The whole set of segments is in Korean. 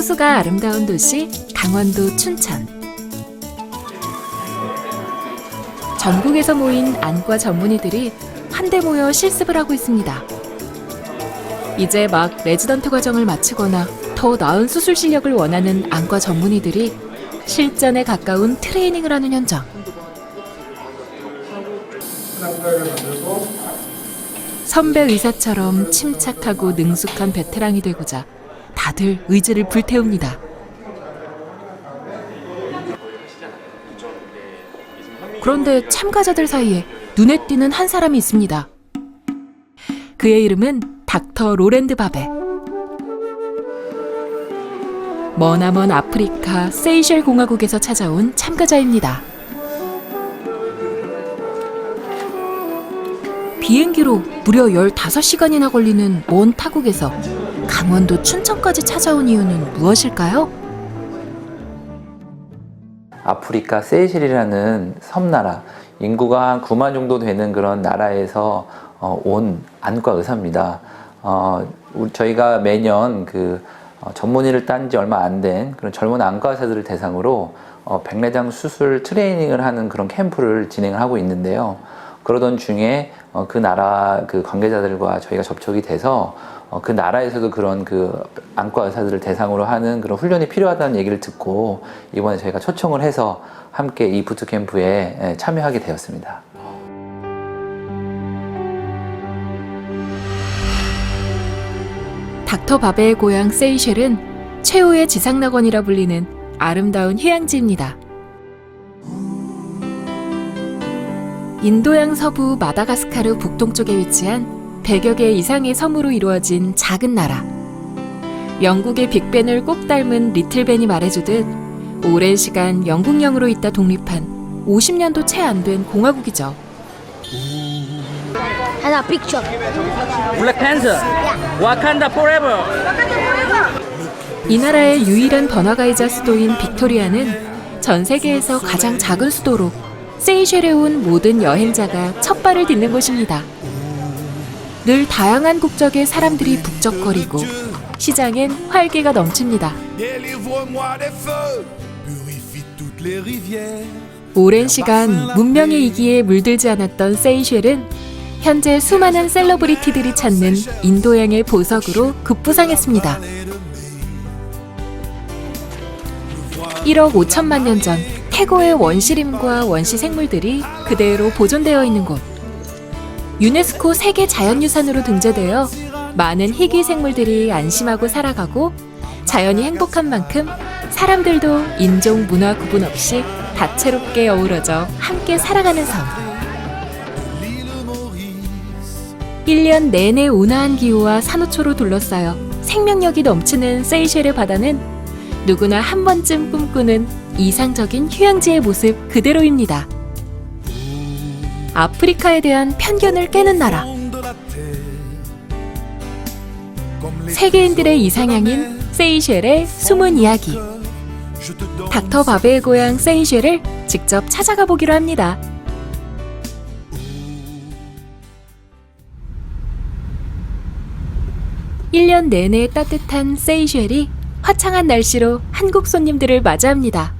호수가 아름다운 도시 강원도 춘천. 전국에서 모인 안과 전문의들이 한데 모여 실습을 하고 있습니다. 이제 막 레지던트 과정을 마치거나 더 나은 수술 실력을 원하는 안과 전문의들이 실전에 가까운 트레이닝을 하는 현장. 선배 의사처럼 침착하고 능숙한 베테랑이 되고자 다들 의지를 불태웁니다. 그런데 참가자들 사이에 눈에 띄는 한 사람이 있습니다. 그의 이름은 닥터 로랜드 바베. 머나먼 아프리카 세이셸 공화국에서 찾아온 참가자입니다. 비행기로 무려 15시간이나 걸리는 먼 타국에서 강원도 춘천까지 찾아온 이유는 무엇일까요? 아프리카 세이셸이라는 섬나라, 인구가 한 9만 정도 되는 그런 나라에서 온 안과 의사입니다. 저희가 매년 전문의를 딴 지 얼마 안 된 그런 젊은 안과 의사들을 대상으로 백내장 수술 트레이닝을 하는 그런 캠프를 진행을 하고 있는데요. 그러던 중에 그 나라 관계자들과 저희가 접촉이 돼서 그 나라에서도 그런 안과 의사들을 대상으로 하는 그런 훈련이 필요하다는 얘기를 듣고 이번에 저희가 초청을 해서 함께 이 부트캠프에 참여하게 되었습니다. 닥터 바베의 고향 세이셸은 최후의 지상낙원이라 불리는 아름다운 휴양지입니다. 인도양 서부 마다가스카르 북동쪽에 위치한 100여 개 이상의 섬으로 이루어진 작은 나라. 영국의 빅벤을 꼭 닮은 리틀벤이 말해주듯 오랜 시간 영국령으로 있다 독립한 50년도 채 안 된 공화국이죠. 하나 픽처. Black Panther. Wakanda Forever. 이 나라의 유일한 번화가이자 수도인 빅토리아는 전 세계에서 가장 작은 수도로 세이셸에 온 모든 여행자가 첫 발을 딛는 곳입니다. 늘 다양한 국적의 사람들이 북적거리고 시장엔 활기가 넘칩니다. 오랜 시간 문명의 이기에 물들지 않았던 세이셸은 현재 수많은 셀러브리티들이 찾는 인도양의 보석으로 급부상했습니다. 1억 5천만 년 전 태고의 원시림과 원시 생물들이 그대로 보존되어 있는 곳. 유네스코 세계 자연유산으로 등재되어 많은 희귀 생물들이 안심하고 살아가고 자연이 행복한 만큼 사람들도 인종, 문화 구분 없이 다채롭게 어우러져 함께 살아가는 섬. 1년 내내 온화한 기후와 산호초로 둘러싸여 생명력이 넘치는 세이셸의 바다는 누구나 한 번쯤 꿈꾸는 이상적인 휴양지의 모습 그대로입니다. 아프리카에 대한 편견을 깨는 나라. 세계인들의 이상향인 세이셸의 숨은 이야기. 닥터 바베의 고향 세이셸을 직접 찾아가 보기로 합니다. 일 년 내내 따뜻한 세이셸이 화창한 날씨로 한국 손님들을 맞이합니다.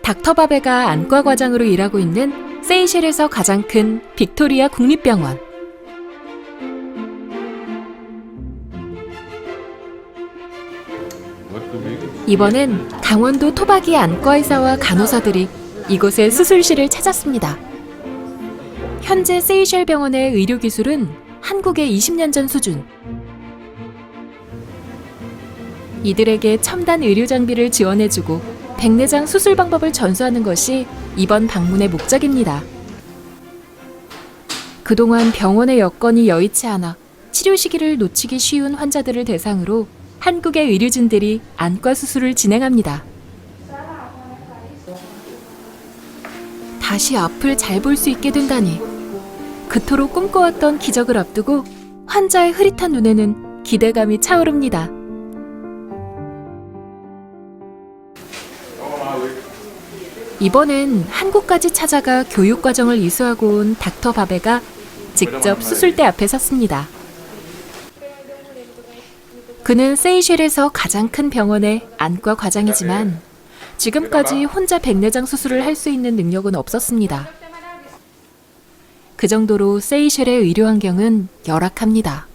닥터 바베가 안과 과장으로 일하고 있는 세이셸에서 가장 큰 빅토리아 국립병원. 이번엔 강원도 토박이 안과의사와 간호사들이 이곳의 수술실을 찾았습니다. 현재 세이셸 병원의 의료기술은 한국의 20년 전 수준. 이들에게 첨단 의료 장비를 지원해주고 백내장 수술 방법을 전수하는 것이 이번 방문의 목적입니다. 그동안 병원의 여건이 여의치 않아 치료 시기를 놓치기 쉬운 환자들을 대상으로 한국의 의료진들이 안과 수술을 진행합니다. 다시 앞을 잘 볼 수 있게 된다니. 그토록 꿈꿔왔던 기적을 앞두고 환자의 흐릿한 눈에는 기대감이 차오릅니다. 이번엔 한국까지 찾아가 교육과정을 이수하고 온 닥터 바베가 직접 수술대 앞에 섰습니다. 그는 세이셸에서 가장 큰 병원의 안과 과장이지만 지금까지 혼자 백내장 수술을 할 수 있는 능력은 없었습니다. 그 정도로 세이셸의 의료 환경은 열악합니다.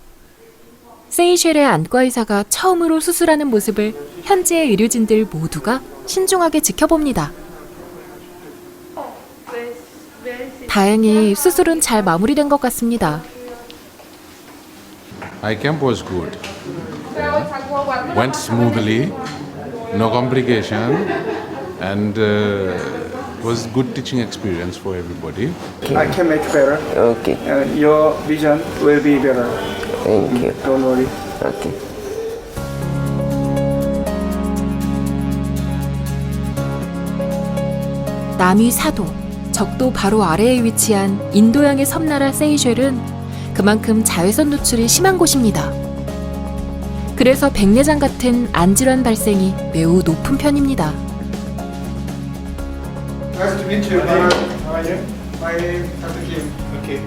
세이셸의 안과 의사가 처음으로 수술하는 모습을 현지의 의료진들 모두가 신중하게 지켜봅니다. 다행히 수술은 잘 마무리된 것 같습니다. Eye camp was good. Went smoothly, no complication, and was good teaching experience for everybody. I can make better. Okay, And your vision will be better. thank you. Don't worry. Okay. 남위 사도, 적도 바로 아래에 위치한 인도양의 섬나라 세이셸은 그만큼 자외선 노출이 심한 곳입니다. 그래서 백내장 같은 안질환 발생이 매우 높은 편입니다. Nice to meet you. How are you? My name is Dr. Kim. Okay.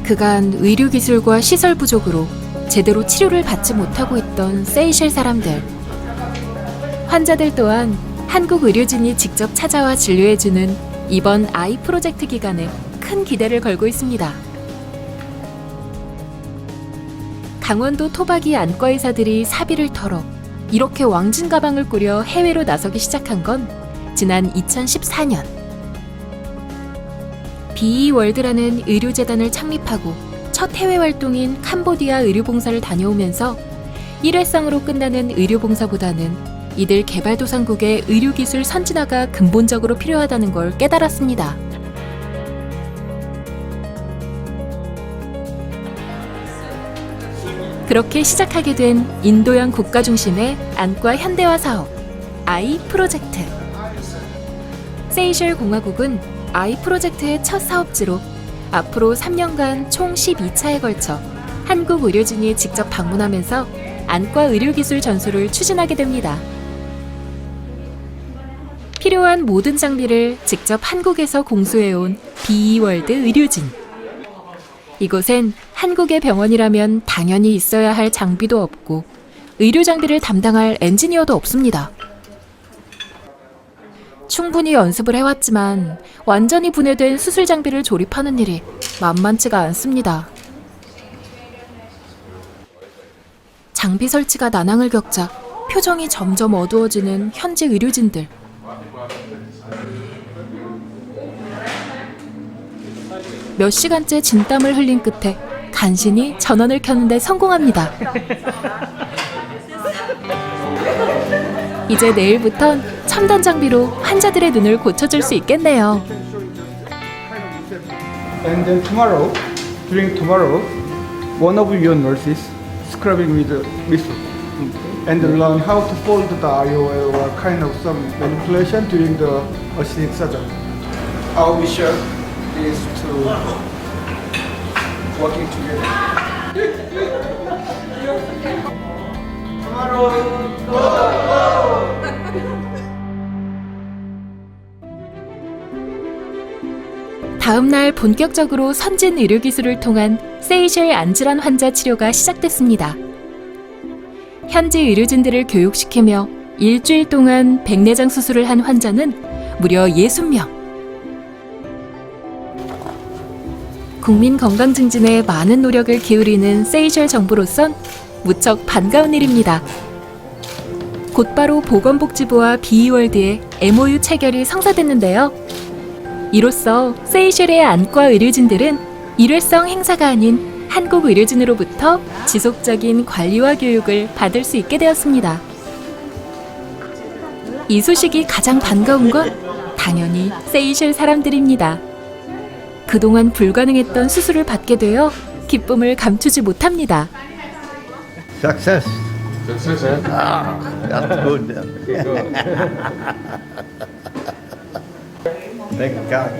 그간 의료기술과 시설 부족으로 제대로 치료를 받지 못하고 있던 세이셸 사람들. 환자들 또한 한국 의료진이 직접 찾아와 진료해주는 이번 아이 프로젝트 기간에 큰 기대를 걸고 있습니다. 강원도 토박이 안과의사들이 사비를 털어 이렇게 왕진 가방을 꾸려 해외로 나서기 시작한 건 지난 2014년. 비이월드라는 의료재단을 창립하고 첫 해외 활동인 캄보디아 의료봉사를 다녀오면서 일회성으로 끝나는 의료봉사보다는 이들 개발도상국의 의료기술 선진화가 근본적으로 필요하다는 걸 깨달았습니다. 그렇게 시작하게 된 인도양 국가 중심의 안과 현대화 사업, 아이 프로젝트. 세이셸 공화국은 아이 프로젝트의 첫 사업지로 앞으로 3년간 총 12차에 걸쳐 한국 의료진이 직접 방문하면서 안과 의료기술 전수를 추진하게 됩니다. 필요한 모든 장비를 직접 한국에서 공수해온 비이월드 의료진. 이곳엔 한국의 병원이라면 당연히 있어야 할 장비도 없고 의료 장비를 담당할 엔지니어도 없습니다. 충분히 연습을 해왔지만 완전히 분해된 수술 장비를 조립하는 일이 만만치가 않습니다. 장비 설치가 난항을 겪자 표정이 점점 어두워지는 현지 의료진들. 몇 시간째 진땀을 흘린 끝에 간신히 전원을 켜는데 성공합니다. 이제 내일부턴 첨단 장비로 환자들의 눈을 고쳐줄 수 있겠네요. And then tomorrow, during tomorrow, one of your nurses scrubbing with the whistle and learn how to fold the IOL or kind of some manipulation during the aesthetic surgery. Our mission is to working together. 다음 날 본격적으로 선진 의료 기술을 통한 세이셸 안질환 환자 치료가 시작됐습니다. 현지 의료진들을 교육시키며 일주일 동안 백내장 수술을 한 환자는 무려 60명. 국민 건강 증진에 많은 노력을 기울이는 세이셸 정부로선 무척 반가운 일입니다. 곧바로 보건복지부와 비이월드의 MOU 체결이 성사됐는데요. 이로써 세이셸의 안과 의료진들은 일회성 행사가 아닌 한국 의료진으로부터 지속적인 관리와 교육을 받을 수 있게 되었습니다. 이 소식이 가장 반가운 건 당연히 세이셸 사람들입니다. 그동안 불가능했던 수술을 받게 되어 기쁨을 감추지 못합니다. Success. Success, eh? Ah, that's good. Thank God.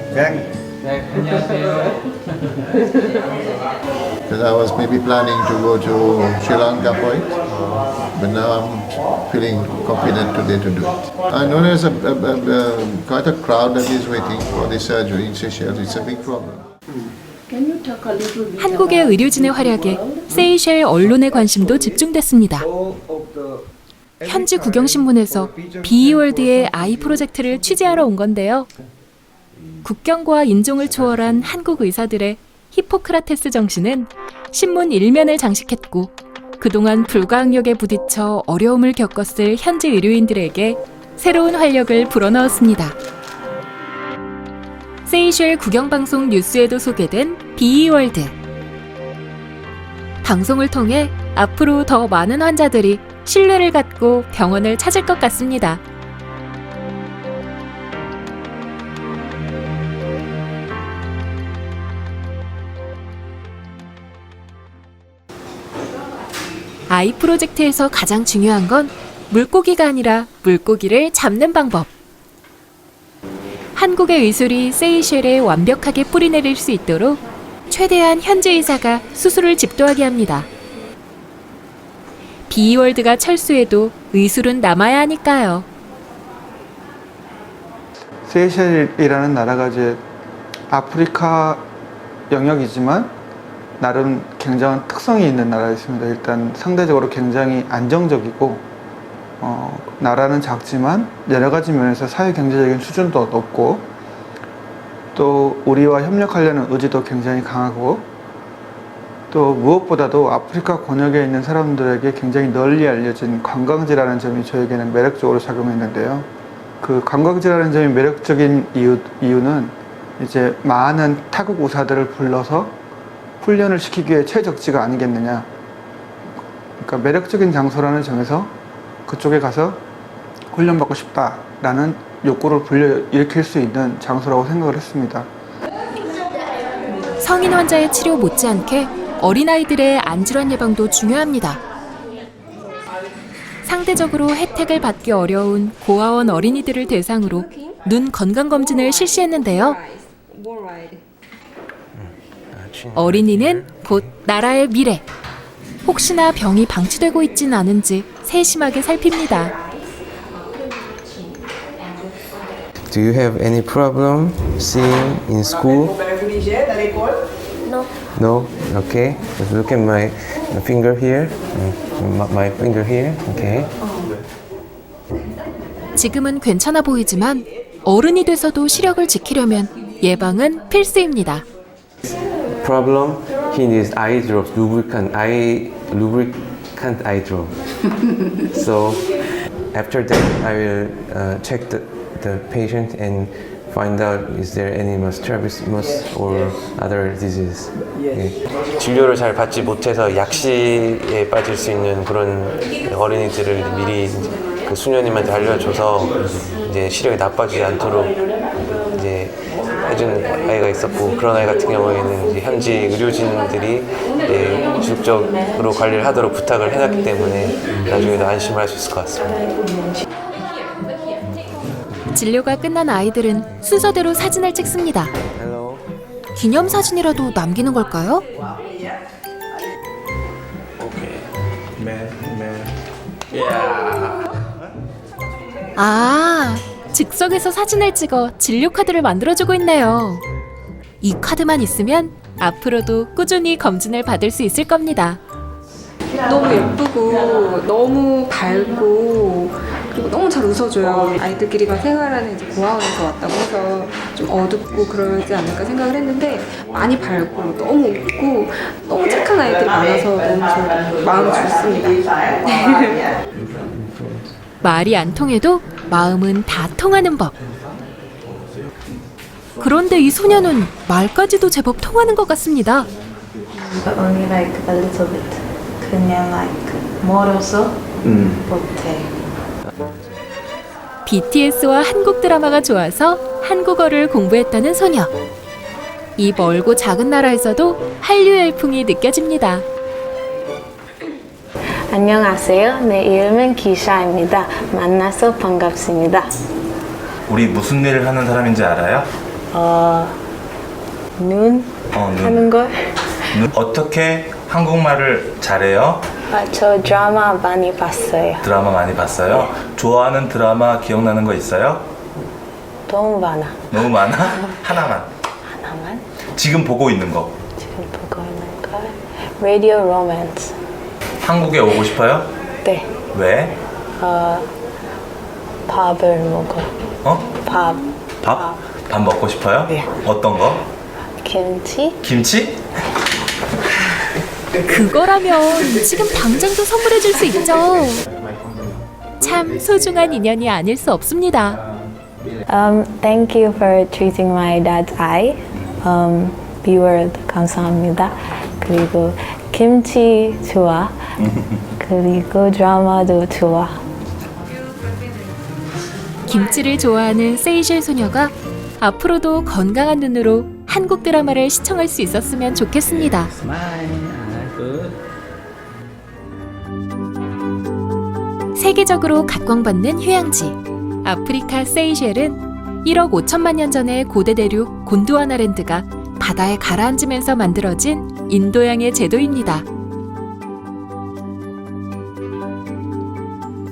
Because I was maybe planning to go to Sri Lanka for it, but now I'm feeling confident today to do it. I know there's quite a crowd that is waiting for the surgery in Seychelles. It's a big problem. Can you 한국의 의료진의 활약에 세이셸 언론의 관심도 집중됐습니다. 현지 구경신문에서 비이월드의 아이 프로젝트를 취재하러 온 건데요. 국경과 인종을 초월한 한국 의사들의 히포크라테스 정신은 신문 일면을 장식했고 그동안 불가항력에 부딪혀 어려움을 겪었을 현지 의료인들에게 새로운 활력을 불어넣었습니다. 세이셸 국영방송 뉴스에도 소개된 비이월드. 방송을 통해 앞으로 더 많은 환자들이 신뢰를 갖고 병원을 찾을 것 같습니다. 아이 프로젝트에서 가장 중요한 건 물고기가 아니라 물고기를 잡는 방법. 한국의 의술이 세이셸에 완벽하게 뿌리내릴 수 있도록 최대한 현지 의사가 수술을 집도하게 합니다. 비이월드가 철수해도 의술은 남아야 하니까요. 세이셸이라는 나라가 이제 아프리카 영역이지만 나름 굉장한 특성이 있는 나라였습니다. 일단 상대적으로 굉장히 안정적이고 나라는 작지만 여러 가지 면에서 사회 경제적인 수준도 높고 또 우리와 협력하려는 의지도 굉장히 강하고 또 무엇보다도 아프리카 권역에 있는 사람들에게 굉장히 널리 알려진 관광지라는 점이 저에게는 매력적으로 작용했는데요. 그 관광지라는 점이 매력적인 이유는 이제 많은 타국 의사들을 불러서 훈련을 시키기에 최적지가 아니겠느냐. 그러니까 매력적인 장소라는 점에서 그쪽에 가서 훈련받고 싶다라는 욕구를 불러일으킬 수 있는 장소라고 생각을 했습니다. 성인 환자의 치료 못지않게 어린아이들의 안질환 예방도 중요합니다. 상대적으로 혜택을 받기 어려운 고아원 어린이들을 대상으로 눈 건강검진을 실시했는데요. 어린이는 곧 나라의 미래. 혹시나 병이 방치되고 있진 않은지 세심하게 살핍니다. Do you have any problem seeing in school? No. No? Okay. Just look at my finger here. My finger here. Okay. 지금은 괜찮아 보이지만 어른이 돼서도 시력을 지키려면 예방은 필수입니다. Problem. He needs eye drops, lubricant eye drop. So after that, I will check the patient and find out is there any strabismus or other disease. 진료를 잘 받지 못해서 약시에 빠질 수 있는 그런 어린이들을 미리 그 수녀님한테 알려줘서 이제 시력이 나빠지지 않도록 이제 해준 아이가 있었고, 그런 아이 같은 경우에는 이제 현지 의료진들이 지속적으로 관리를 하도록 부탁을 해놨기 때문에 나중에도 안심을 할 수 있을 것 같습니다. 진료가 끝난 아이들은 순서대로 사진을 찍습니다. Hello. 기념사진이라도 남기는 걸까요? 아, 즉석에서 사진을 찍어 진료 카드를 만들어주고 있네요. 이 카드만 있으면 앞으로도 꾸준히 검진을 받을 수 있을 겁니다. 너무 예쁘고 너무 밝고 그리고 너무 잘 웃어줘요. 아이들끼리가 생활하는 이제 고아원에서 왔다고 해서 좀 어둡고 그러지 않을까 생각을 했는데 많이 밝고 너무 웃고 너무 착한 아이들이 많아서 너무 마음이 좋습니다. 말이 안 통해도 마음은 다 통하는 법. 그런데 이 소녀는 말까지도 제법 통하는 것 같습니다. Only like a little bit. 그냥 like 멀어서 못해. BTS와 한국 드라마가 좋아서 한국어를 공부했다는 소녀. 이 멀고 작은 나라에서도 한류 열풍이 느껴집니다. 안녕하세요. 내 이름은 기샤입니다. 만나서 반갑습니다. 우리 무슨 일을 하는 사람인지 알아요? 눈 하는 걸? 어떻게 한국말을 잘해요? 저 드라마 많이 봤어요. 드라마 많이 봤어요? 좋아하는 드라마 기억나는 거 있어요? 너무 많아. 너무 많아? 하나만. 하나만? 지금 보고 있는 거. 지금 Radio Romance. 한국에 오고 싶어요? 네. 왜? 밥을 먹어. 어? 밥. 밥? 밥 먹고 싶어요? 네. 어떤 거? 김치? 김치? 그거라면 지금 당장도 선물해 줄 수 있죠. 참 소중한 인연이 아닐 수 없습니다. Thank you for treating my dad's eye. B-word 감사합니다. 그리고 김치 좋아. 그리고 드라마도 좋아. 김치를 좋아하는 세이셸 소녀가 앞으로도 건강한 눈으로 한국 드라마를 시청할 수 있었으면 좋겠습니다. 세계적으로 각광받는 휴양지 아프리카 세이셸은 1억 5천만 년 전의 고대 대륙 곤드와나랜드가 바다에 가라앉으면서 만들어진 인도양의 제도입니다.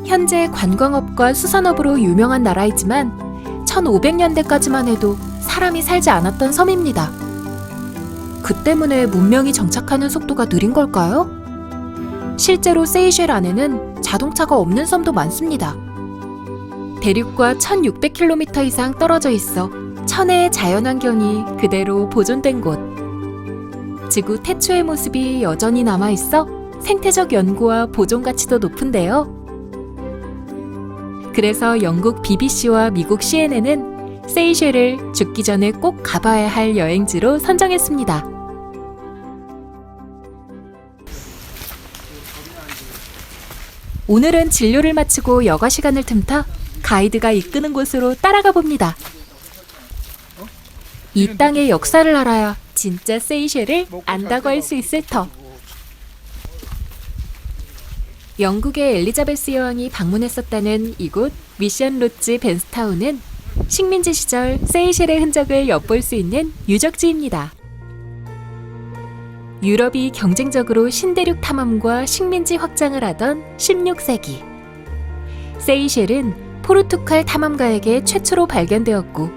현재 관광업과 수산업으로 유명한 나라이지만 1500년대까지만 해도 사람이 살지 않았던 섬입니다. 그 때문에 문명이 정착하는 속도가 느린 걸까요? 실제로 세이셸 안에는 자동차가 없는 섬도 많습니다. 대륙과 1600km 이상 떨어져 있어 천혜의 자연환경이 그대로 보존된 곳. 지구 태초의 모습이 여전히 남아있어 생태적 연구와 보존 가치도 높은데요. 그래서 영국 BBC와 미국 CNN은 세이셸을 죽기 전에 꼭 가봐야 할 여행지로 선정했습니다. 오늘은 진료를 마치고 여가 시간을 틈타 가이드가 이끄는 곳으로 따라가 봅니다. 이 땅의 역사를 알아야 진짜 세이셸을 안다고 할 수 있을 터. 영국의 엘리자베스 여왕이 방문했었다는 이곳 미션 로지 벤스타운은 식민지 시절 세이셸의 흔적을 엿볼 수 있는 유적지입니다. 유럽이 경쟁적으로 신대륙 탐험과 식민지 확장을 하던 16세기. 세이셸은 포르투갈 탐험가에게 최초로 발견되었고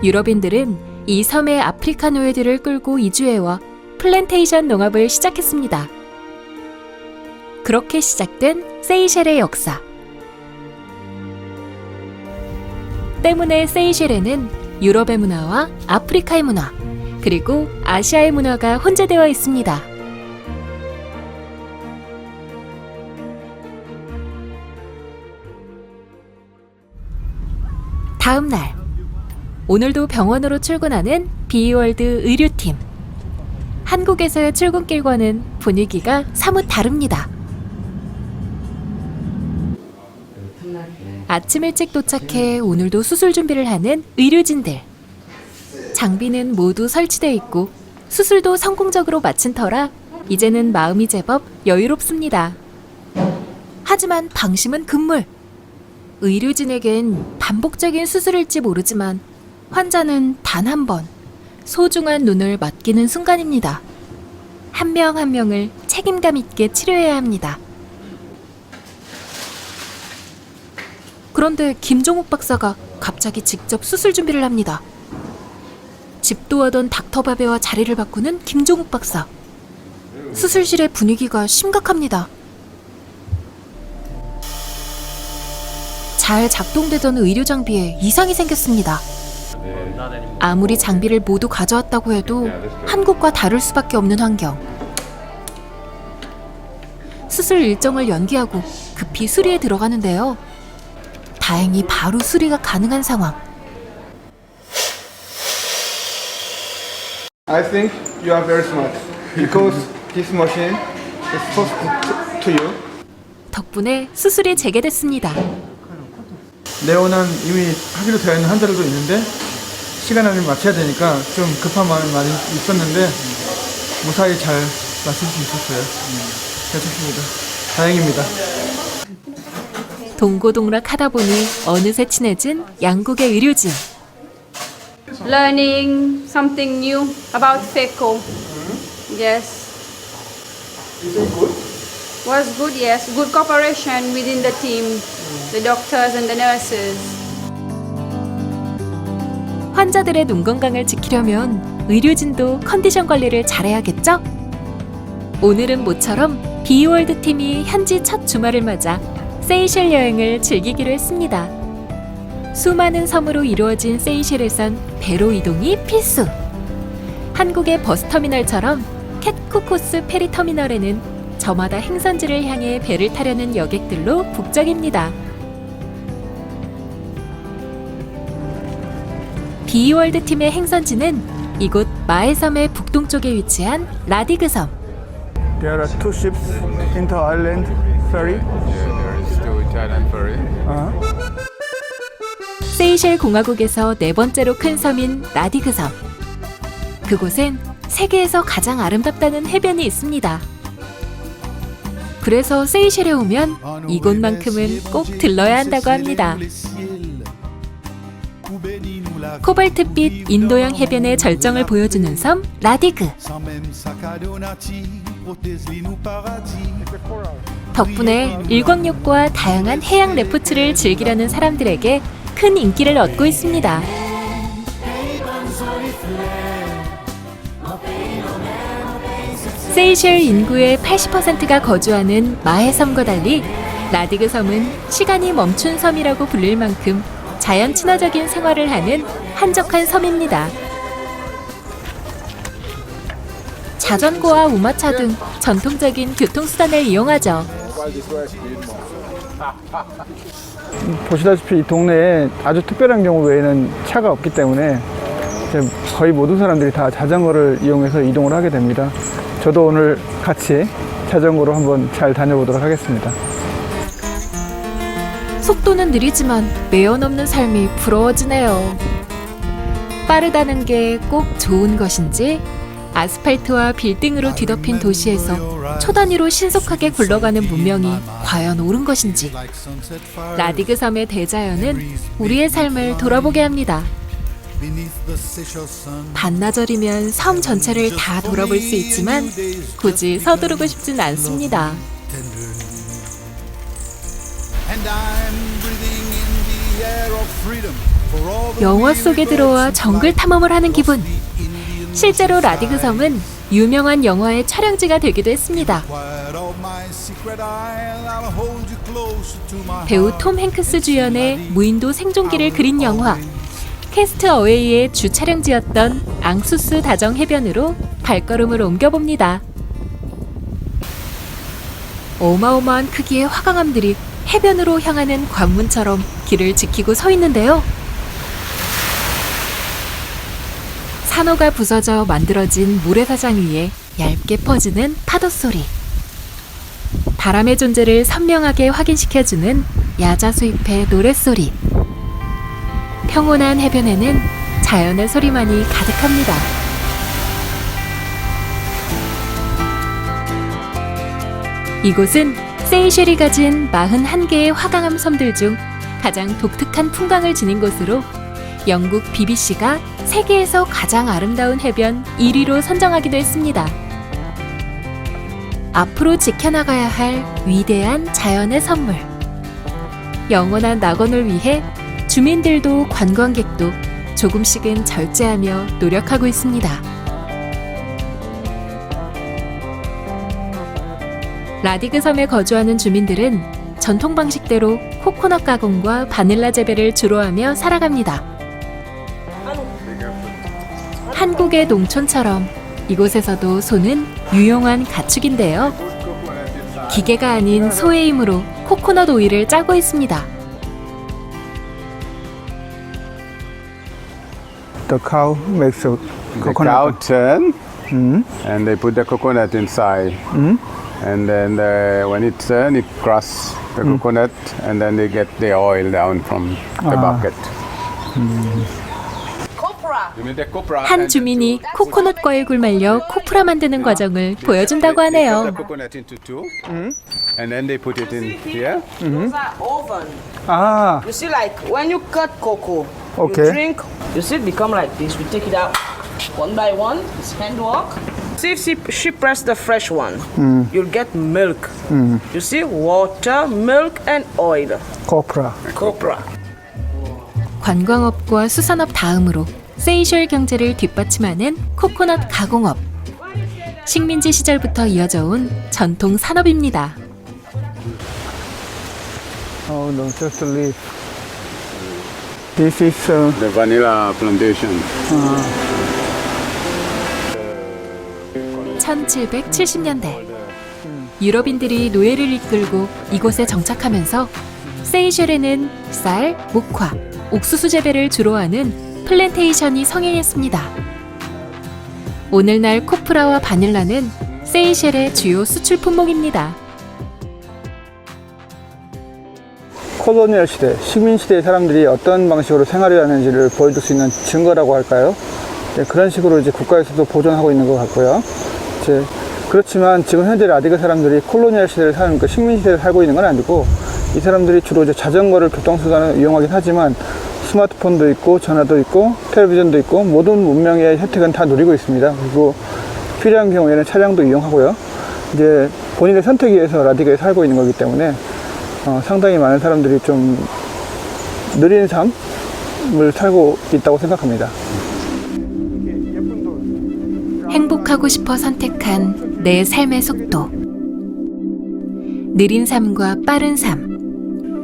유럽인들은 이 섬의 아프리카 노예들을 끌고 이주해와 플랜테이션 농업을 시작했습니다. 그렇게 시작된 세이셸의 역사. 때문에 세이셸에는 유럽의 문화와 아프리카의 문화, 그리고 아시아의 문화가 혼재되어 있습니다. 다음 날, 오늘도 병원으로 출근하는 비월드 의료팀. 한국에서의 출근길과는 분위기가 사뭇 다릅니다. 아침 일찍 도착해 오늘도 수술 준비를 하는 의료진들. 장비는 모두 설치되어 있고 수술도 성공적으로 마친 터라 이제는 마음이 제법 여유롭습니다. 하지만 방심은 금물. 의료진에겐 반복적인 수술일지 모르지만 환자는 단 한 번 소중한 눈을 맡기는 순간입니다. 한 명 한 명을 책임감 있게 치료해야 합니다. 그런데 김종욱 박사가 갑자기 직접 수술 준비를 합니다. 집도하던 닥터바베와 자리를 바꾸는 김종욱 박사. 수술실의 분위기가 심각합니다. 잘 작동되던 의료 장비에 이상이 생겼습니다. 아무리 장비를 모두 가져왔다고 해도 한국과 다를 수밖에 없는 환경. 수술 일정을 연기하고 급히 수리에 들어가는데요. 다행히 바로 수리가 가능한 상황. I think you are very smart because this machine is supposed to you. 덕분에 수술이 재개됐습니다. 내원은 이미 하기로 되어 있는 환자들도 있는데 시간 안에 맞춰야 되니까 좀 급한 마음이 많이 있었는데 무사히 잘 마칠 수 있었어요. 괜찮습니다. 다행입니다. 동고동락 하다 보니 어느새 친해진 양국의 의료진. Learning something new about FECO. Yes. Is it good? Was good, yes. Good cooperation within the team, the doctors and the nurses. 환자들의 눈 건강을 지키려면 의료진도 컨디션 관리를 잘해야겠죠? 오늘은 모처럼 비월드 팀이 현지 첫 주말을 맞아 세이셸 여행을 즐기기로 했습니다. 수많은 섬으로 이루어진 세이셸에선 배로 이동이 필수. 한국의 버스터미널처럼 캣쿠코스 페리터미널에는 저마다 행선지를 향해 배를 타려는 여객들로 북적입니다. 비월드 팀의 행선지는 이곳 마해섬의 북동쪽에 위치한 라디그 섬. There are two ships, inter-island ferry. There is two Italian ferry. 세이셸 공화국에서 네 번째로 큰 섬인 라디그 섬. 그곳엔 세계에서 가장 아름답다는 해변이 있습니다. 그래서 세이셸에 오면 이곳만큼은 꼭 들러야 한다고 합니다. 코발트빛 인도양 해변의 절정을 보여주는 섬 라디그. 덕분에 일광욕과 다양한 해양 레포츠를 즐기려는 사람들에게 큰 인기를 얻고 있습니다. 세이셸 인구의 80%가 거주하는 마해섬과 달리 라디그 섬은 시간이 멈춘 섬이라고 불릴 만큼 자연 친화적인 생활을 하는 한적한 섬입니다. 자전거와 우마차 등 전통적인 교통수단을 이용하죠. 보시다시피 이 동네에 아주 특별한 경우 외에는 차가 없기 때문에 이제 거의 모든 사람들이 다 자전거를 이용해서 이동을 하게 됩니다. 저도 오늘 같이 자전거로 한번 잘 다녀보도록 하겠습니다. 속도는 느리지만 매연 없는 삶이 부러워지네요. 빠르다는 게 꼭 좋은 것인지, 아스팔트와 빌딩으로 뒤덮인 도시에서 초단위로 신속하게 굴러가는 문명이 과연 옳은 것인지, 라디그 섬의 대자연은 우리의 삶을 돌아보게 합니다. 반나절이면 섬 전체를 다 돌아볼 수 있지만 굳이 서두르고 싶진 않습니다. 영화 속에 들어와 정글 탐험을 하는 기분. 실제로 라디그 섬은 유명한 영화의 촬영지가 되기도 했습니다. 배우 톰 행크스 주연의 무인도 생존기를 그린 영화 캐스트 어웨이의 주 촬영지였던 앙수스 다정 해변으로 발걸음을 옮겨봅니다. 어마어마한 크기의 화강암들이 해변으로 향하는 관문처럼 길을 지키고 서 있는데요. 산호가 부서져 만들어진 모래사장 위에 얇게 퍼지는 파도 소리. 바람의 존재를 선명하게 확인시켜주는 야자수잎의 노랫소리. 평온한 해변에는 자연의 소리만이 가득합니다. 이곳은 세이셸이 가진 41개의 화강암 섬들 중 가장 독특한 풍광을 지닌 곳으로 영국 BBC가 세계에서 가장 아름다운 해변 1위로 선정하기도 했습니다. 앞으로 지켜나가야 할 위대한 자연의 선물. 영원한 낙원을 위해 주민들도 관광객도 조금씩은 절제하며 노력하고 있습니다. 라디그 섬에 거주하는 주민들은 전통 방식대로 코코넛 가공과 바닐라 재배를 주로 하며 살아갑니다. 한국의 농촌처럼 이곳에서도 소는 유용한 가축인데요. 기계가 아닌 소의 힘으로 코코넛 오일을 짜고 있습니다. The cow makes a The coconut. cow turn and they put the coconut inside. And then when it turns, it crushes the coconut and then they get the oil down from the bucket. 한 주민이 코코넛 과육을 말려 코프라 만드는 과정을 보여준다고 하네요. The coconut into two, and then they put it in here. Those are oven. Ah, You see, like when you cut cocoa, Okay. you drink. You see, it become like this. We take it out one by one. It's handwork. See if she press the fresh one, you'll get milk. You see, water, milk, and oil. copra. Copra. 관광업과 수산업 다음으로 세이셸 경제를 뒷받침하는 코코넛 가공업. 식민지 시절부터 이어져 온 전통 산업입니다. Oh no, just a leaf. This is The vanilla plantation. 1770년대 유럽인들이 노예를 이끌고 이곳에 정착하면서 세이셸에는 쌀, 목화, 옥수수 재배를 주로 하는 플랜테이션이 성행했습니다. 오늘날 코프라와 바닐라는 세이셸의 주요 수출 품목입니다. 콜로니얼 시대, 식민 시대의 사람들이 어떤 방식으로 생활을 하는지를 보여줄 수 있는 증거라고 할까요? 네, 그런 식으로 이제 국가에서도 보존하고 있는 것 같고요. 그렇지만 지금 현재 라디가 사람들이 콜로니얼 시대를 사는, 식민 시대를 살고 있는 건 아니고, 이 사람들이 주로 이제 자전거를 교통수단을 이용하긴 하지만 스마트폰도 있고 전화도 있고 텔레비전도 있고 모든 문명의 혜택은 다 누리고 있습니다. 그리고 필요한 경우에는 차량도 이용하고요. 이제 본인의 선택에 의해서 라디가에 살고 있는 거기 때문에 상당히 많은 사람들이 좀 느린 삶을 살고 있다고 생각합니다. 행복하고 싶어 선택한 내 삶의 속도. 느린 삶과 빠른 삶.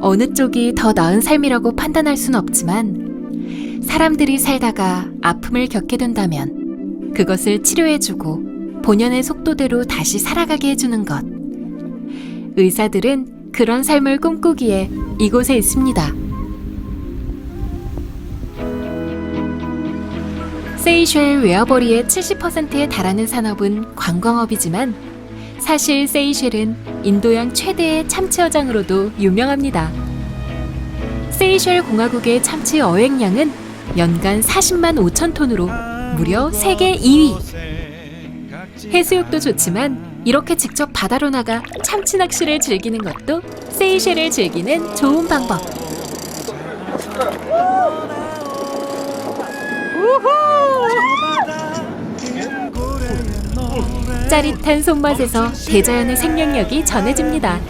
어느 쪽이 더 나은 삶이라고 판단할 순 없지만 사람들이 살다가 아픔을 겪게 된다면 그것을 치료해주고 본연의 속도대로 다시 살아가게 해주는 것. 의사들은 그런 삶을 꿈꾸기에 이곳에 있습니다. 세이셸 외화벌이의 70%에 달하는 산업은 관광업이지만 사실 세이셸은 인도양 최대의 참치 어장으로도 유명합니다. 세이셸 공화국의 참치 어획량은 연간 40만 5천 톤으로 무려 세계 2위. 해수욕도 좋지만 이렇게 직접 바다로 나가 참치 낚시를 즐기는 것도 세이셸을 즐기는 좋은 방법. 짜릿한 손맛에서 대자연의 생명력이 전해집니다.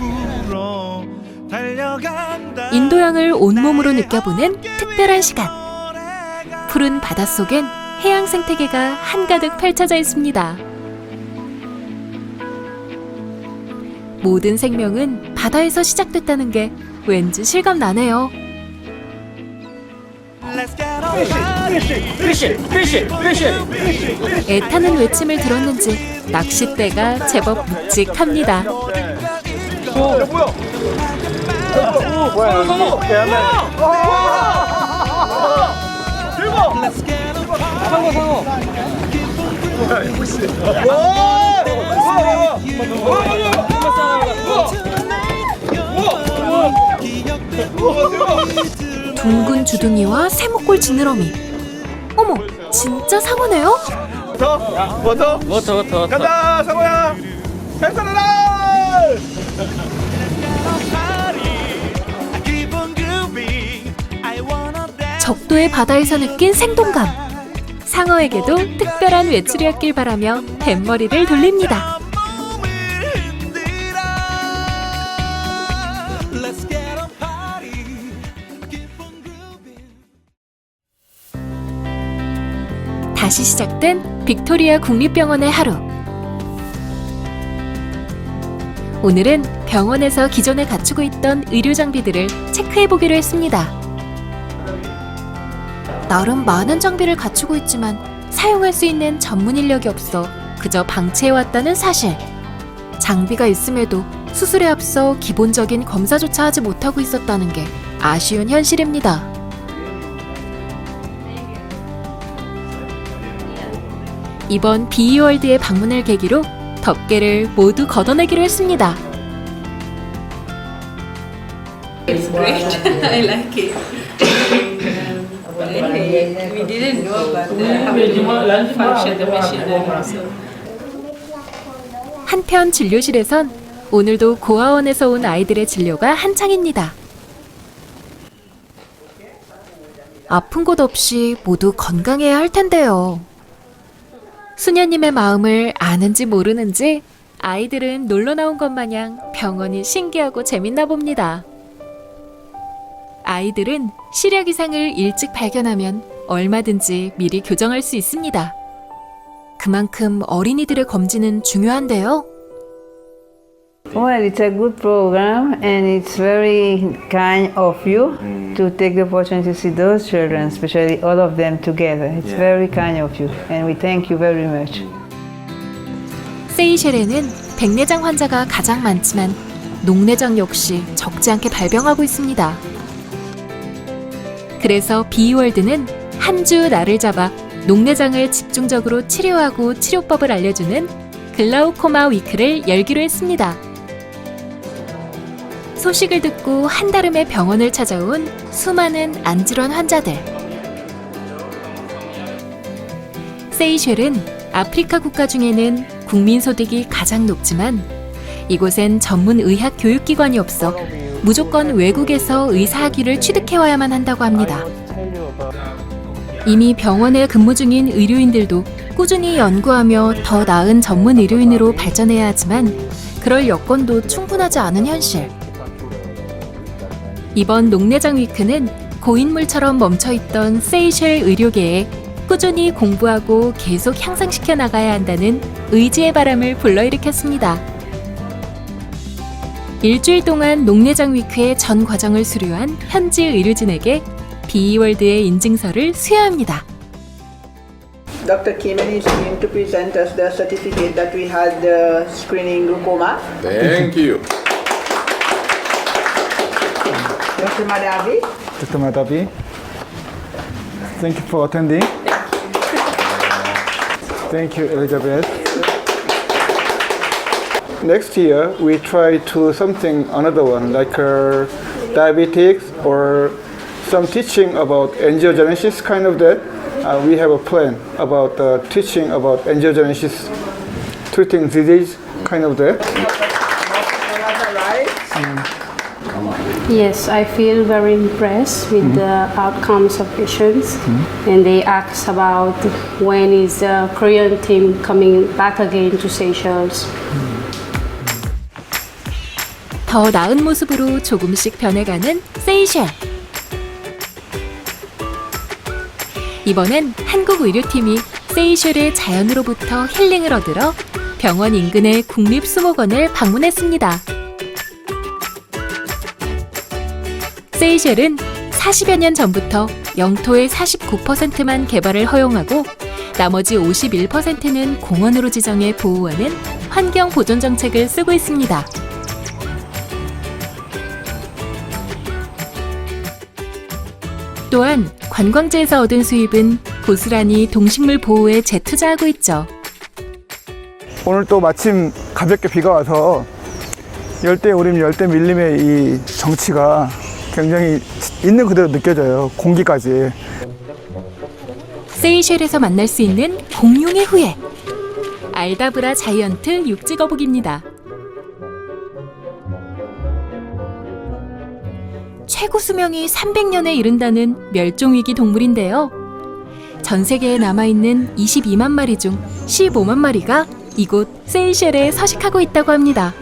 인도양을 온몸으로 느껴보는 특별한 시간. 푸른 바닷속엔 해양 생태계가 한가득 펼쳐져 있습니다. 모든 생명은 바다에서 시작됐다는 게 왠지 실감나네요. 애타는 외침을 들었는지 낚싯대가 제법 묵직합니다. 둥근 주둥이와 세모꼴 지느러미. 어머, 진짜 상어네요? 워터. 간다, 상어야! 괜찮아라! 적도의 바다에서 느낀 생동감. 상어에게도 특별한 외출이었길 바라며 뱃머리를 돌립니다. 다시 시작된 빅토리아 국립병원의 하루. 오늘은 병원에서 기존에 갖추고 있던 의료 장비들을 체크해보기로 했습니다. 나름 많은 장비를 갖추고 있지만 사용할 수 있는 전문 인력이 없어 그저 방치해왔다는 사실. 장비가 있음에도 수술에 앞서 기본적인 검사조차 하지 못하고 있었다는 게 아쉬운 현실입니다. 이번 비이월드의 방문을 계기로 덮개를 모두 걷어내기로 했습니다. It's great. I like it. Anyway, we didn't know about the function the machine. 한편 진료실에선 오늘도 고아원에서 온 아이들의 진료가 한창입니다. 아픈 곳 없이 모두 건강해야 할 텐데요. 수녀님의 마음을 아는지 모르는지 아이들은 놀러 나온 것 마냥 병원이 신기하고 재밌나 봅니다. 아이들은 시력 이상을 일찍 발견하면 얼마든지 미리 교정할 수 있습니다. 그만큼 어린이들의 검진은 중요한데요. Well, it's a good program and it's very kind of you to take the opportunity to see those children, especially all of them together. It's very kind of you and we thank you very much. 세이셸에는 백내장 환자가 가장 많지만 녹내장 역시 적지 않게 발병하고 있습니다. 그래서 비월드는 한 주 날을 잡아 녹내장을 집중적으로 치료하고 치료법을 알려주는 글라우코마 위크를 열기로 했습니다. 소식을 듣고 한달음에 병원을 찾아온 수많은 안질환 환자들. 세이셸은 아프리카 국가 중에는 국민 소득이 가장 높지만 이곳엔 전문 의학 교육기관이 없어 무조건 외국에서 의사학위를 취득해와야만 한다고 합니다. 이미 병원에 근무 중인 의료인들도 꾸준히 연구하며 더 나은 전문 의료인으로 발전해야 하지만 그럴 여건도 충분하지 않은 현실. 이번 녹내장 위크는 고인물처럼 멈춰있던 세이셸 의료계에 꾸준히 공부하고 계속 향상시켜 나가야 한다는 의지의 바람을 불러일으켰습니다. 일주일 동안 녹내장 위크의 전 과정을 수료한 현지 의료진에게 비월드의 인증서를 수여합니다. Dr. Kimen is going to present us the certificate that we had the screening glaucoma. Thank you. Dr. Madavi. Dr. Madavi, thank you for attending. Thank you, Elizabeth. Next year, we try to something another one like diabetics or some teaching about angiogenesis, kind of that. We have a plan about teaching about angiogenesis, treating disease, kind of that. Yes, I feel very impressed with the outcomes of patients, and they ask about when is the Korean team coming back again to Seychelles. 더 나은 모습으로 조금씩 변해가는 세이셸. 이번엔 한국 의료팀이 세이셸의 자연으로부터 힐링을 얻으러 병원 인근의 국립수목원을 방문했습니다. 세이셸은 40여 년 전부터 영토의 49%만 개발을 허용하고 나머지 51%는 공원으로 지정해 보호하는 환경 보존 정책을 쓰고 있습니다. 또한 관광지에서 얻은 수입은 고스란히 동식물 보호에 재투자하고 있죠. 오늘 또 마침 가볍게 비가 와서 열대우림, 열대밀림의 이 정치가 굉장히 있는 그대로 느껴져요. 공기까지. 세이셸에서 만날 수 있는 공룡의 후예. 알다브라 자이언트 육지거북입니다. 최고 수명이 300년에 이른다는 멸종위기 동물인데요. 전 세계에 남아있는 22만 마리 중 15만 마리가 이곳 세이셸에 서식하고 있다고 합니다.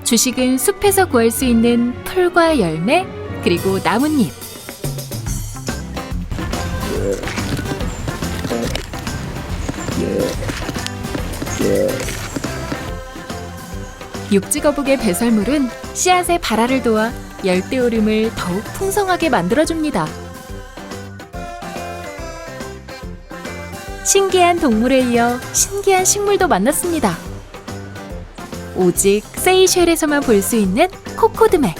주식은 숲에서 구할 수 있는 풀과 열매, 그리고 나뭇잎. 육지거북의 배설물은 씨앗의 발화를 도와 열대우림을 더욱 풍성하게 만들어줍니다. 신기한 동물에 이어 신기한 식물도 만났습니다. 오직 세이셸에서만 볼 수 있는 코코드메.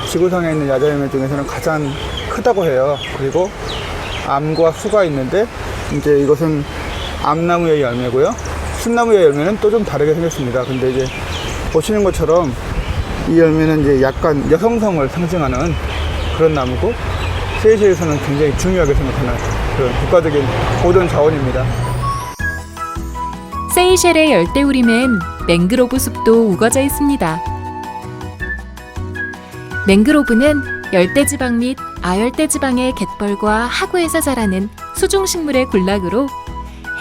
지구상에 있는 야자열매 중에서는 가장 크다고 해요. 그리고 암과 수가 있는데 이제 이것은 암나무의 열매고요. 순나무의 열매는 또 좀 다르게 생겼습니다. 근데 이제 보시는 것처럼 이 열매는 이제 약간 여성성을 상징하는 그런 나무고 세이셸에서는 굉장히 중요하게 생각하는 그런 국가적인 보존 자원입니다. 세이셸의 열대우림엔 맹그로브 숲도 우거져 있습니다. 맹그로브는 열대지방 및 아열대지방의 갯벌과 하구에서 자라는 수중식물의 군락으로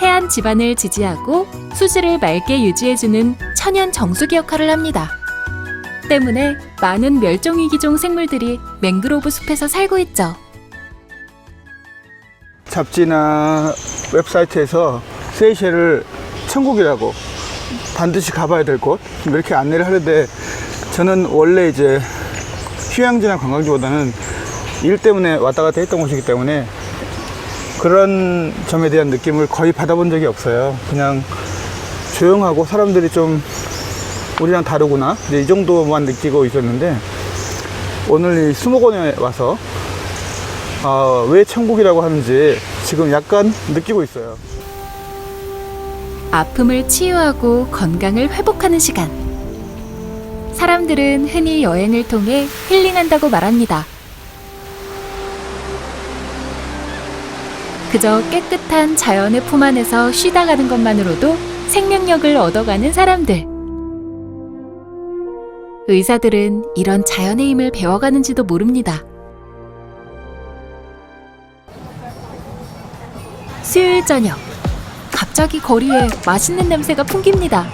해안 지반을 지지하고 수질을 맑게 유지해주는 천연 정수기 역할을 합니다. 때문에 많은 멸종위기종 생물들이 맹그로브 숲에서 살고 있죠. 잡지나 웹사이트에서 세이셸을 천국이라고 반드시 가봐야 될 곳 이렇게 안내를 하는데 저는 원래 이제 휴양지나 관광지보다는 일 때문에 왔다 갔다 했던 곳이기 때문에 그런 점에 대한 느낌을 거의 받아본 적이 없어요. 그냥 조용하고 사람들이 좀 우리랑 다르구나 이 정도만 느끼고 있었는데 오늘 이 수목원에 와서 왜 천국이라고 하는지 지금 약간 느끼고 있어요. 아픔을 치유하고 건강을 회복하는 시간. 사람들은 흔히 여행을 통해 힐링한다고 말합니다. 그저 깨끗한 자연의 품 안에서 쉬다 가는 것만으로도 생명력을 얻어가는 사람들. 의사들은 이런 자연의 힘을 배워가는지도 모릅니다. 수요일 저녁, 갑자기 거리에 맛있는 냄새가 풍깁니다.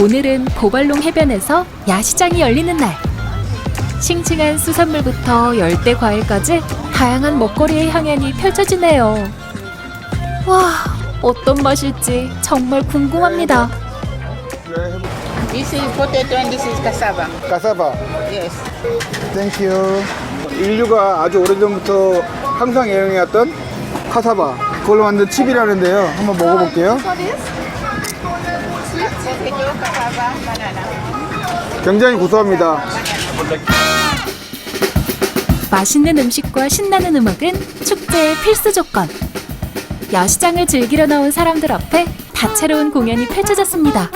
오늘은 보발롱 해변에서 야시장이 열리는 날. 싱싱한 수산물부터 열대 과일까지 다양한 먹거리의 향연이 펼쳐지네요. 와, 어떤 맛일지 정말 궁금합니다. This is potato and this is cassava. cassava. Yes. Thank you. 인류가 아주 오래전부터 항상 여행해왔던 카사바 그걸로 만든 칩이라는데요. 한번 먹어볼게요. 굉장히 고소합니다. 맛있는 음식과 신나는 음악은 축제의 필수 조건. 야시장을 즐기러 나온 사람들 앞에 다채로운 공연이 펼쳐졌습니다.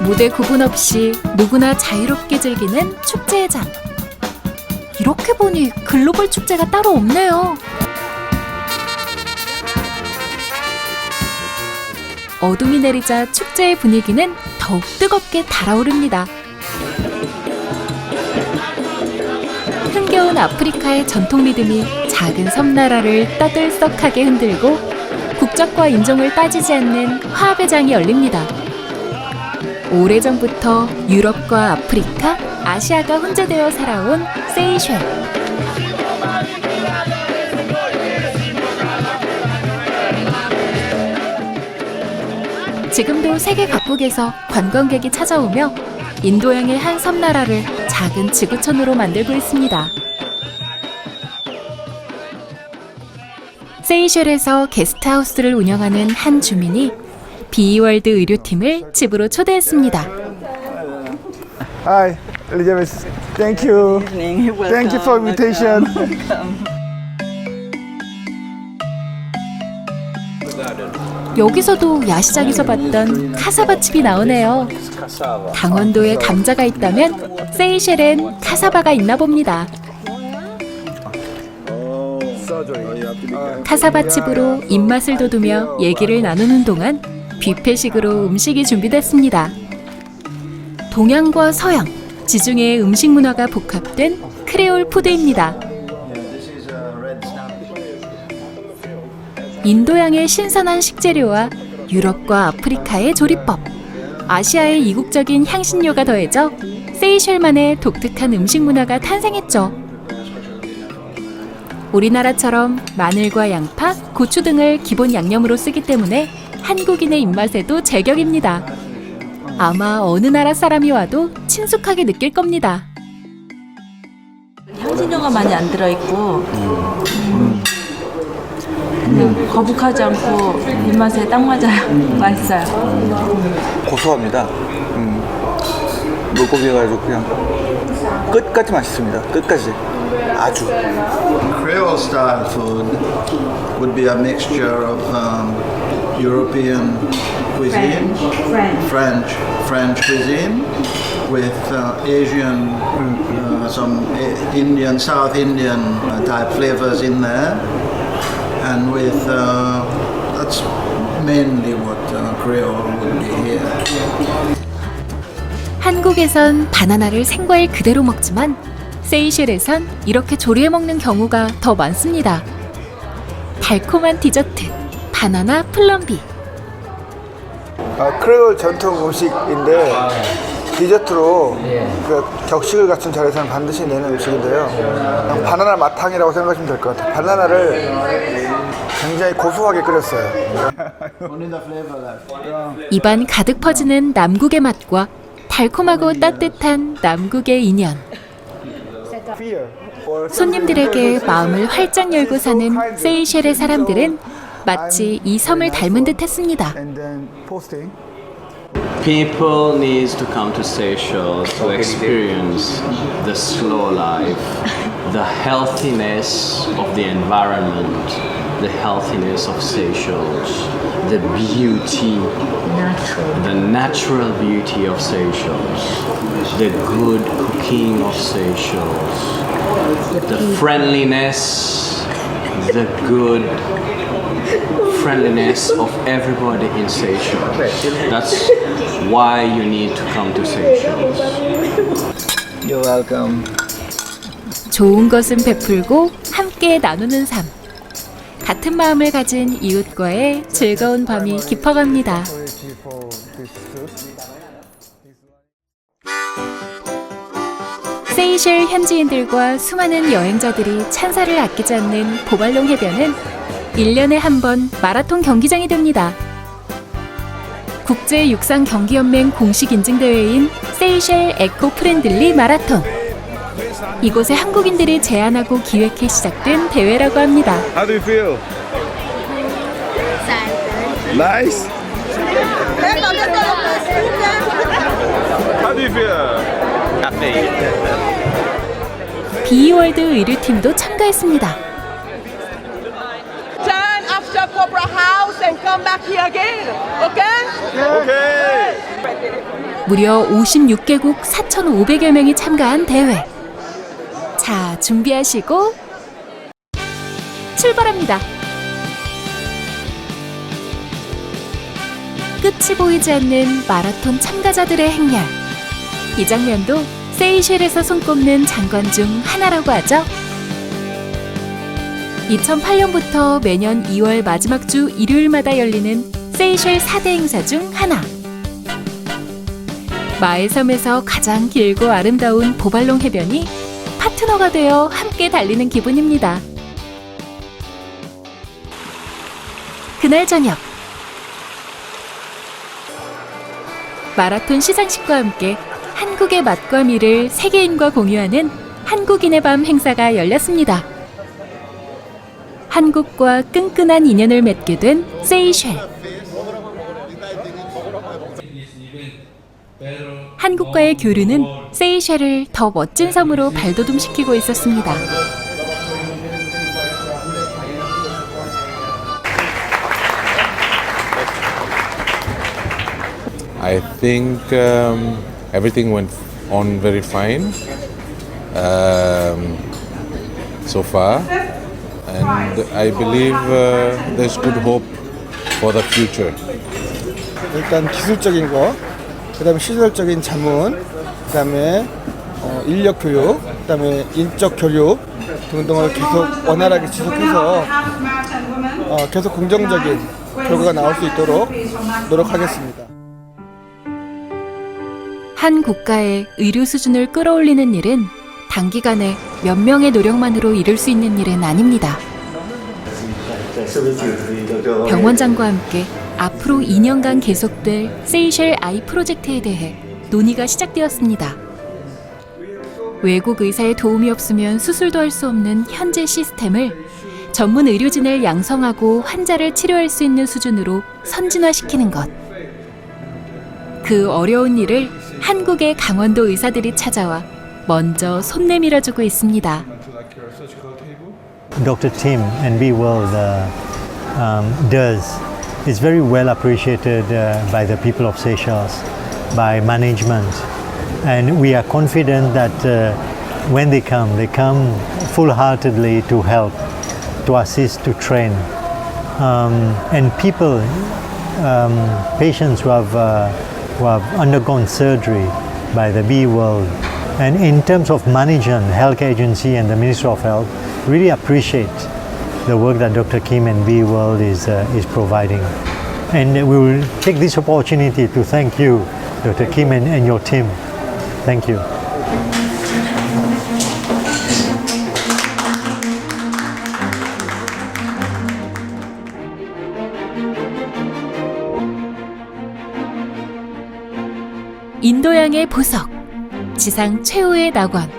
무대 구분 없이 누구나 자유롭게 즐기는 축제의 장. 이렇게 보니 글로벌 축제가 따로 없네요. 어둠이 내리자 축제의 분위기는 더욱 뜨겁게 달아오릅니다. 흥겨운 아프리카의 전통 리듬이 작은 섬나라를 떠들썩하게 흔들고 국적과 인종을 따지지 않는 화합의 장이 열립니다. 오래전부터 유럽과 아프리카, 아시아가 혼재되어 살아온 세이셸. 지금도 세계 각국에서 관광객이 찾아오며 인도양의 한 섬나라를 작은 지구촌으로 만들고 있습니다. 세이셸에서 게스트하우스를 운영하는 한 주민이 비월드 의료팀을 집으로 초대했습니다. Hi, Elizabeth. Thank you. Thank you for invitation. 여기서도 야시장에서 봤던 카사바칩이 나오네요. 강원도에 감자가 있다면 세이셸엔 카사바가 있나 봅니다. 카사바칩으로 입맛을 돋우며 얘기를 나누는 동안 뷔페식으로 음식이 준비됐습니다. 동양과 서양, 지중해의 음식 문화가 복합된 크레올 푸드입니다. 인도양의 신선한 식재료와 유럽과 아프리카의 조리법, 아시아의 이국적인 향신료가 더해져 세이셸만의 독특한 음식 문화가 탄생했죠. 우리나라처럼 마늘과 양파, 고추 등을 기본 양념으로 쓰기 때문에 한국인의 입맛에도 제격입니다. 아마 어느 나라 사람이 와도 친숙하게 느낄 겁니다. 향신료가 많이 안 들어있고 거북하지 않고 입맛에 딱 맞아요. 맛있어요. 고소합니다. 물고기가 아주 그냥 끝까지 맛있습니다. 끝까지 아주. Creole style food would be a mixture of European cuisine, French cuisine, with Asian, some Indian, South Indian type flavors in there, and with that's mainly what Creole would be here. 한국에선 바나나를 생과일 그대로 먹지만 세이셸에선 이렇게 조리해 먹는 경우가 더 많습니다. 달콤한 디저트, 바나나 플럼비. 크레올 전통 음식인데 디저트로 그 격식을 갖춘 자리에서는 반드시 내는 음식인데요. 그냥 바나나 마탕이라고 생각하시면 될 것 같아요. 바나나를 굉장히 고소하게 끓였어요. 입안 가득 퍼지는 남국의 맛과 달콤하고 따뜻한 남국의 인연. 손님들에게 마음을 활짝 열고 사는 세이셸의 사람들은 마치 이 섬을 닮은 듯 했습니다. People need to come to Seychelles to experience the slow life, the healthiness of the environment, the healthiness of Seychelles, the beauty, the natural beauty of Seychelles, the good cooking of Seychelles, the friendliness, the good friendliness of everybody in Seychelles. That's why you need to come to Seychelles. You're welcome. 좋은 것은 베풀고 함께 나누는 삶. 같은 마음을 가진 이웃과의 즐거운 밤이 깊어갑니다. 세이셸 현지인들과 수많은 여행자들이 찬사를 아끼지 않는 보발롱 해변은 1년에 한 번 마라톤 경기장이 됩니다. 국제육상경기연맹 공식 인증대회인 세이셸 에코 프렌들리 마라톤. 이곳에 한국인들이 제안하고 기획해 시작된 대회라고 합니다. How do you feel? Nice. How do you feel? Happy. 비월드 의류팀도 참가했습니다. Turn after Cobra House and come back here again. Okay? Okay. 무려 56개국 4,500여 명이 참가한 대회. 자, 준비하시고 출발합니다. 끝이 보이지 않는 마라톤 참가자들의 행렬. 이 장면도 세이셸에서 손꼽는 장관 중 하나라고 하죠. 2008년부터 매년 2월 마지막 주 일요일마다 열리는 세이셸 4대 행사 중 하나. 마을섬에서 가장 길고 아름다운 보발롱 해변이 파트너가 되어 함께 달리는 기분입니다. 그날 저녁 마라톤 시상식과 함께 한국의 맛과 미를 세계인과 공유하는 한국인의 밤 행사가 열렸습니다. 한국과 끈끈한 인연을 맺게 된 세이셸. 한국과의 교류는 세이셸을 더 멋진 섬으로 발돋움시키고 있었습니다. I think everything went on very fine so far, and I believe there's good hope for the future. 일단 기술적인 거, 그다음에 시설적인 자문, 그다음에 인력 교육, 그다음에 인적 교류 등등을 계속 원활하게 지속해서 계속 긍정적인 결과가 나올 수 있도록 노력하겠습니다. 한 국가의 의료 수준을 끌어올리는 일은 단기간에 몇 명의 노력만으로 이룰 수 있는 일은 아닙니다. 병원장과 함께 앞으로 2년간 계속될 세이셸 아이 프로젝트에 대해 논의가 시작되었습니다. 외국 의사의 도움이 없으면 수술도 할 수 없는 현재 시스템을 전문 의료진을 양성하고 환자를 치료할 수 있는 수준으로 선진화시키는 것. 그 어려운 일을 한국의 강원도 의사들이 찾아와 먼저 손 내밀어주고 있습니다. Dr. Tim and Be World does is very well appreciated by the people of Seychelles, by management, and we are confident that when they come full-heartedly to help, to assist, to train, and people, patients who have undergone surgery by the Be World, and in terms of management, health agency and the Ministry of Health really appreciate the work that Dr. Kim and Be World is providing. And we will take this opportunity to thank you, Dr. Kim and your team, Thank you. 인도양의 보석, 지상 최후의 낙원.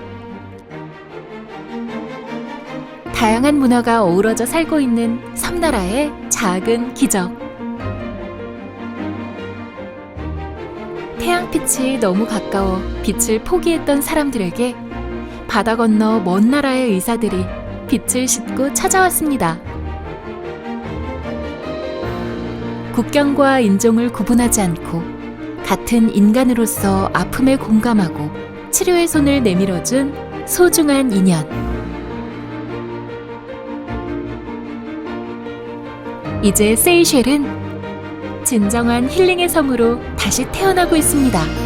다양한 문화가 어우러져 살고 있는 섬나라의 작은 기적. 태양빛이 너무 가까워 빛을 포기했던 사람들에게 바다 건너 먼 나라의 의사들이 빛을 싣고 찾아왔습니다. 국경과 인종을 구분하지 않고 같은 인간으로서 아픔에 공감하고 치료의 손을 내밀어준 소중한 인연. 이제 세이셸은 진정한 힐링의 섬으로 다시 태어나고 있습니다.